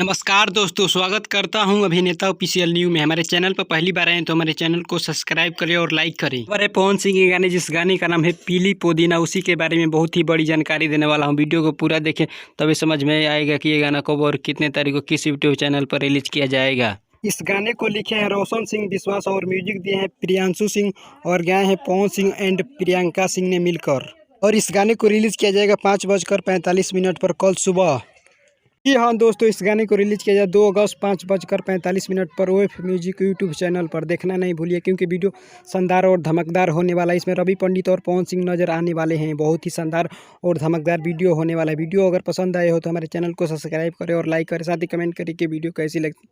नमस्कार दोस्तों, स्वागत करता हूं अभिनेता ऑफिशियल न्यू में। हमारे चैनल पर पहली बार आए हैं तो हमारे चैनल को सब्सक्राइब करें और लाइक करें। खबर है पवन सिंह के गाने, जिस गाने का नाम है पीली पुदीना, उसी के बारे में बहुत ही बड़ी जानकारी देने वाला हूं। वीडियो को पूरा देखें तभी समझ में आएगा कि ये गाना कब और कितने तारीख को किस यूट्यूब चैनल पर रिलीज किया जाएगा। इस गाने को लिखे हैं रोशन सिंह विश्वास और म्यूजिक दिए हैं प्रियांशु सिंह और गाए हैं पवन सिंह एंड प्रियंका सिंह ने मिलकर। और इस गाने को रिलीज किया जाएगा 5:45 पर कल सुबह। जी हाँ दोस्तों, इस गाने को रिलीज किया जाए 2 अगस्त 5:45 पर ओएफ म्यूजिक यूट्यूब चैनल पर। देखना नहीं भूलिए क्योंकि वीडियो शानदार और धमकदार होने वाला है। इसमें रवि पंडित और पवन सिंह नजर आने वाले हैं। बहुत ही शानदार और धमकदार वीडियो होने वाला है। वीडियो अगर पसंद आए हो तो हमारे चैनल को सब्सक्राइब करें और लाइक करें, साथ ही कमेंट करें कि वीडियो कैसी लगी।